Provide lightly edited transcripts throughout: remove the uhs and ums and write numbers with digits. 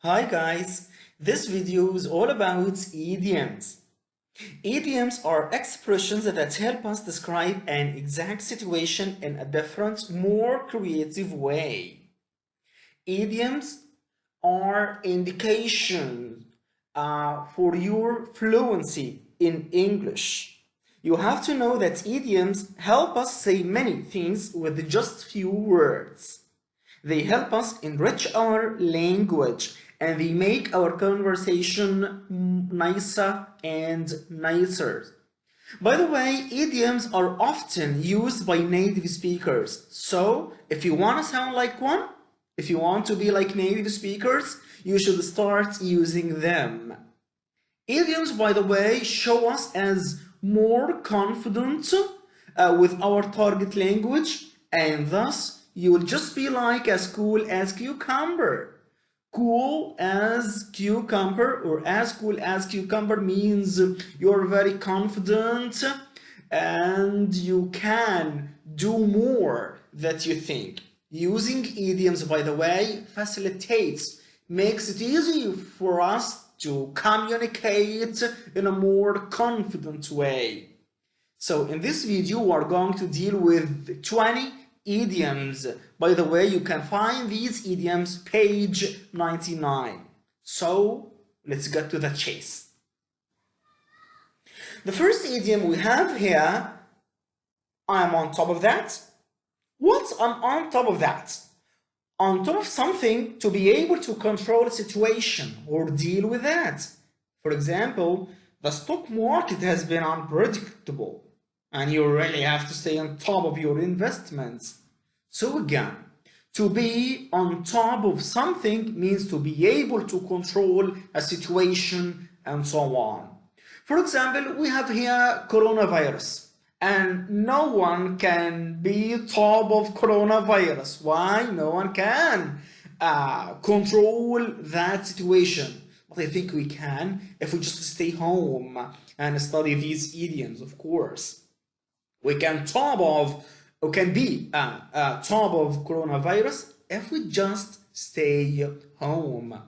Hi guys, this video is all about idioms. Idioms are expressions that help us describe an exact situation in a different, more creative way. Idioms are indications for your fluency in English. You have to know that idioms help us say many things with just few words. They help us enrich our language and they make our conversation nicer and nicer. By the way, idioms are often used by native speakers. So, if you want to sound like one, if you want to be like native speakers, you should start using them. Idioms, by the way, show us as more confident with our target language, and thus you will just be like as cool as cucumber. Cool as cucumber or as cool as cucumber means you're very confident and you can do more that you think. Using idioms, by the way, facilitates, makes it easy for us to communicate in a more confident way. So in this video, we are going to deal with 20 idioms. By the way, you can find these idioms page 99. So let's get to the chase. The first idiom we have here, I'm on top of that. What's on top of that? On top of something to be able to control a situation or deal with that. For example, the stock market has been unpredictable and you really have to stay on top of your investments. So again, to be on top of something means to be able to control a situation and so on. For example, we have here coronavirus. And no one can be top of coronavirus. Why? No one can control that situation. But I think we can if we just stay home and study these idioms, of course. We can top of, or can be top of coronavirus if we just stay home.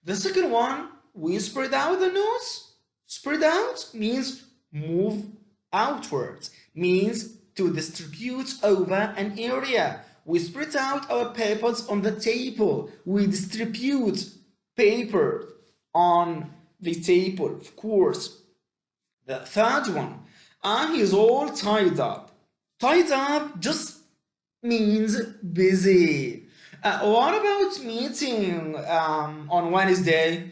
The second one, we spread out the news. Spread out means move outwards, means to distribute over an area. We spread out our papers on the table. We distribute paper on the table, of course. The third one, he's all tied up. Tied up just means busy. What about meeting on Wednesday?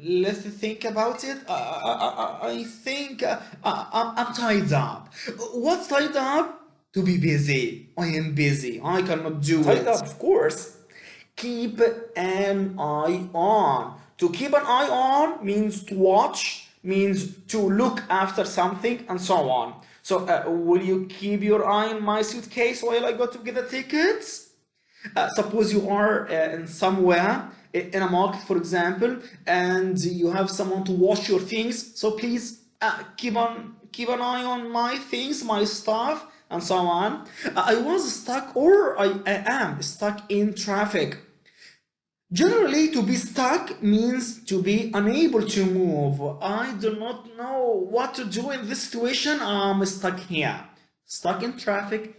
Let's think about it. I think I'm tied up. What's tied up? To be busy. I am busy. I cannot do Tied it. up. Of course. Keep an eye on. To keep an eye on means to watch, means to look after something, and so on. So, will you keep your eye on my suitcase while I go to get the tickets? Suppose you are in somewhere in a market, for example, and you have someone to wash your things. So please keep an eye on my things, my stuff, and so on. I was stuck, or I am stuck in traffic. Generally, to be stuck means to be unable to move. I do not know what to do in this situation. I'm stuck here. Stuck in traffic,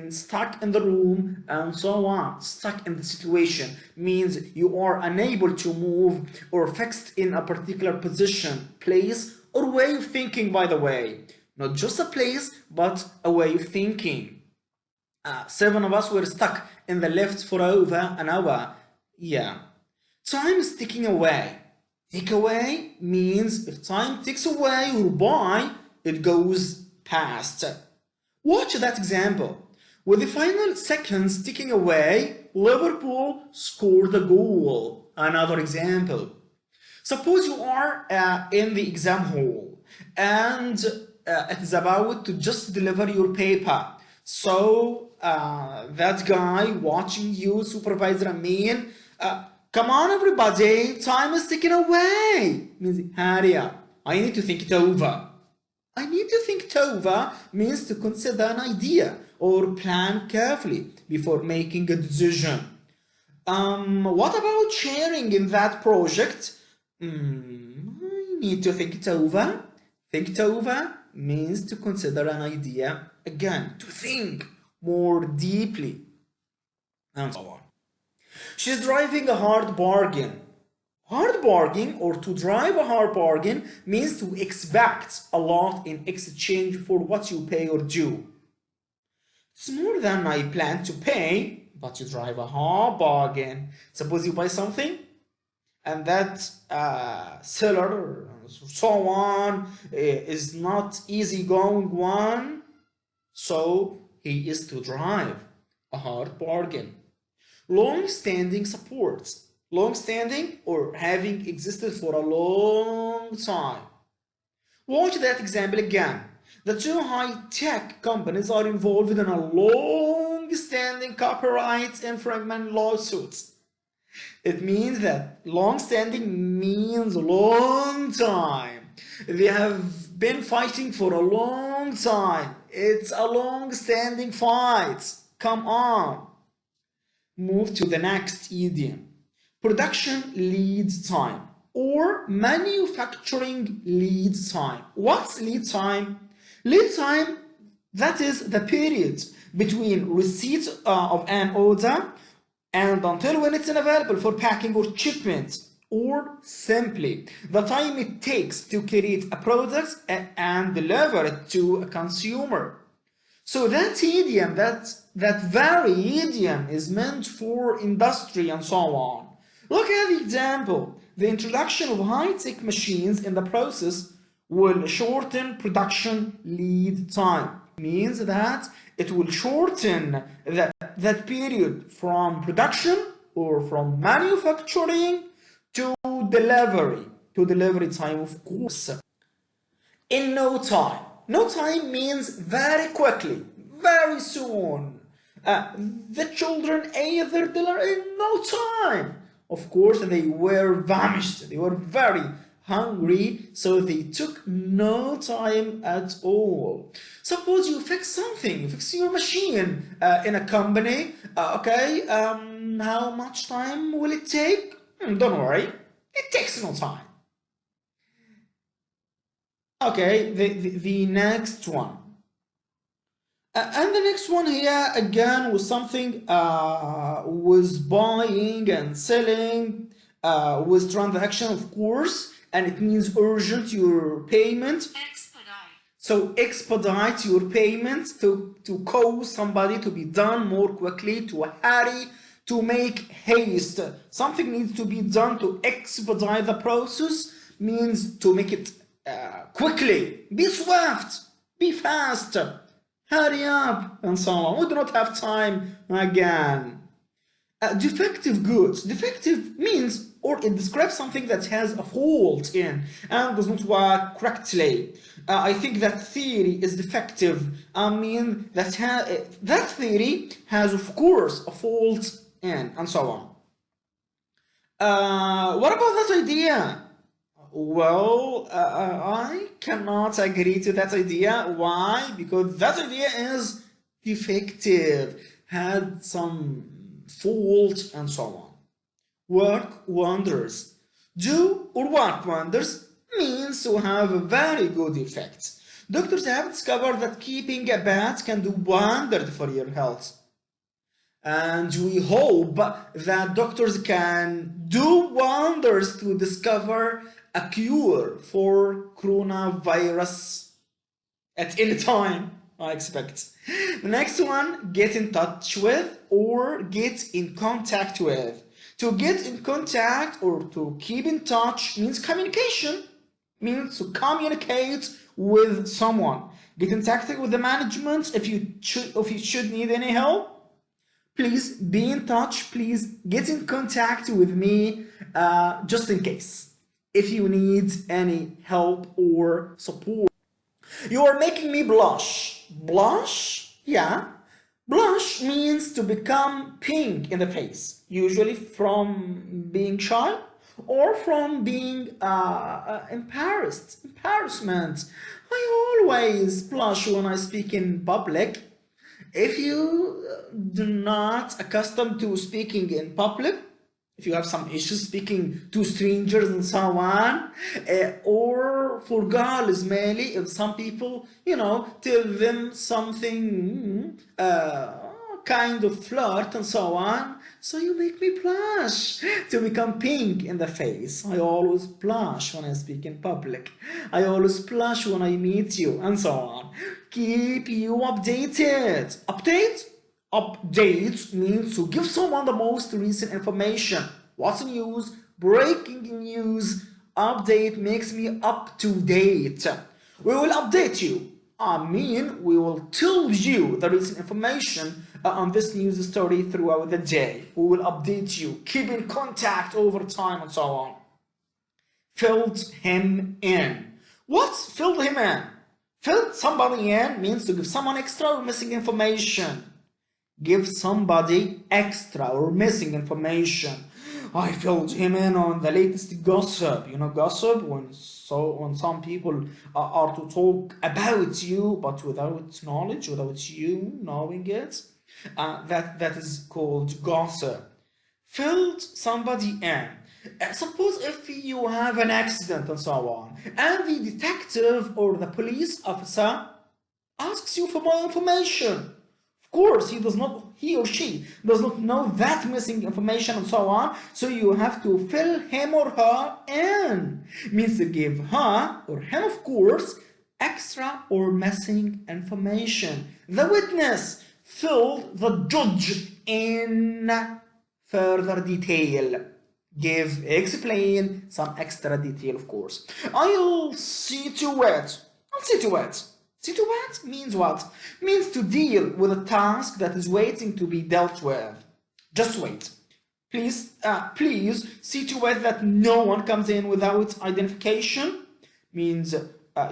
stuck in the room, and so on. Stuck in the situation means you are unable to move or fixed in a particular position, place, or way of thinking, by the way. Not just a place, but a way of thinking. 7 of us were stuck in the lift for over an hour. Yeah. Time is ticking away. Tick away means if time ticks away or by, it goes past. Watch that example. With the final seconds ticking away, Liverpool scored a goal. Another example. Suppose you are in the exam hall and it is about to just deliver your paper. So that guy watching you, supervisor Amin, come on everybody, time is ticking away. Means hurry up. I need to think it over. I need to think it over means to consider an idea or plan carefully before making a decision. What about sharing in that project? I need to think it over. Think it over means to consider an idea again, to think more deeply, and so on. She's driving a hard bargain. Hard bargain, or to drive a hard bargain, means to expect a lot in exchange for what you pay or do. It's more than I plan to pay, but you drive a hard bargain. Suppose you buy something and that seller, so on, is not easygoing one, so he is to drive a hard bargain. Long-standing supports. Long-standing or having existed for a long time. Watch that example again. The two high-tech companies are involved in a long-standing copyright infringement lawsuits. It means that long-standing means a long time. They have been fighting for a long time. It's a long-standing fight. Come on. Move to the next idiom. Production lead time or manufacturing lead time. What's lead time? Lead time, that is the period between receipt of an order and until when it's available for packing or shipment, or simply the time it takes to create a product and deliver it to a consumer. So that idiom, that very idiom is meant for industry and so on. Look at the example. The introduction of high-tech machines in the process will shorten production lead time. Means that it will shorten that period from production or from manufacturing to delivery time, of course. In no time. No time means very quickly, very soon. The children ate their dinner in no time. Of course, they were famished. They were very hungry, so they took no time at all. Suppose you fix something, you fix your machine in a company. Okay, how much time will it take? Don't worry, it takes no time. Okay, the next one. And the next one here again was something was buying and selling with transaction, of course, and it means urgent your payment. Expedite. So expedite your payment to cause somebody to be done more quickly, to hurry, to make haste. Something needs to be done to expedite the process, means to make it quickly. Be swift, be fast. Hurry up, and so on. We do not have time again. Defective goods. Defective means, or it describes something that has a fault in and does not work correctly. I think that theory is defective. I mean, that theory has, of course, a fault in, and so on. What about that idea? Well, I cannot agree to that idea. Why? Because that idea is defective, had some fault, and so on. Work wonders. Do or work wonders means to have a very good effect. Doctors have discovered that keeping a pet can do wonders for your health. And we hope that doctors can do wonders to discover a cure for coronavirus at any time, I expect. The next one, get in touch with or get in contact with. To get in contact or to keep in touch means communication, means to communicate with someone. Get in touch with the management if you should need any help. Please be in touch, please get in contact with me just in case if you need any help or support. You are making me blush. Blush? Yeah. Blush means to become pink in the face, usually from being shy or from being embarrassment. I always blush when I speak in public. If you do not accustomed to speaking in public, if you have some issues speaking to strangers and so on, or for girls mainly, if some people, tell them something kind of flirt and so on, so you make me blush to become pink in the face. I always blush when I speak in public. I always blush when I meet you and so on. Keep you updated. Update means to give someone the most recent information. What's news? Breaking news. Update makes me up to date. We will update you. We will tell you the recent information on this news story throughout the day. We will update you. Keep in contact over time and so on. Filled him in. What's filled him in? Filled somebody in means to give someone extra or missing information. Give somebody extra or missing information. I filled him in on the latest gossip. Gossip when some people are to talk about you, but without knowledge, without you knowing it, that is called gossip. Filled somebody in. Suppose if you have an accident and so on, and the detective or the police officer asks you for more information. Of course, he or she does not know that missing information and so on, so you have to fill him or her in. Means to give her or him, of course, extra or missing information. The witness filled the judge in further detail. Explain some extra detail, of course. I'll see to it. See to it means what? Means to deal with a task that is waiting to be dealt with. Just wait. Please see to it that no one comes in without identification. Means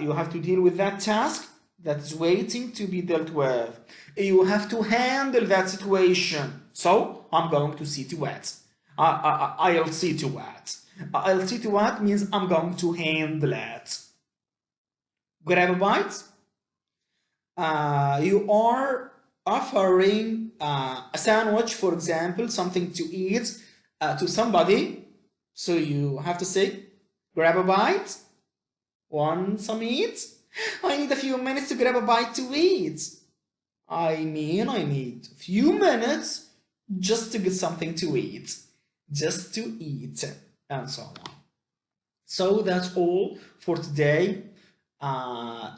you have to deal with that task that is waiting to be dealt with. You have to handle that situation. So I'm going to see to it. I'll see to it. I'll see to it means I'm going to handle it. Grab a bite. You are offering a sandwich, for example, something to eat to somebody. So you have to say, grab a bite. Want some eat? I need a few minutes to grab a bite to eat. I need a few minutes just to get something to eat. Just to eat, and so on. So that's all for today.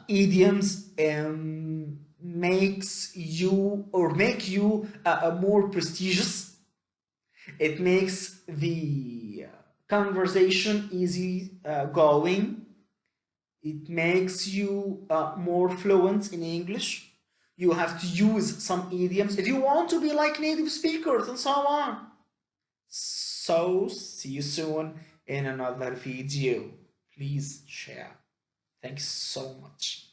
Idioms make you more prestigious. It makes the conversation easy going. It makes you more fluent in English. You have to use some idioms if you want to be like native speakers and so on. So, see you soon in another video. Please share. Thanks so much.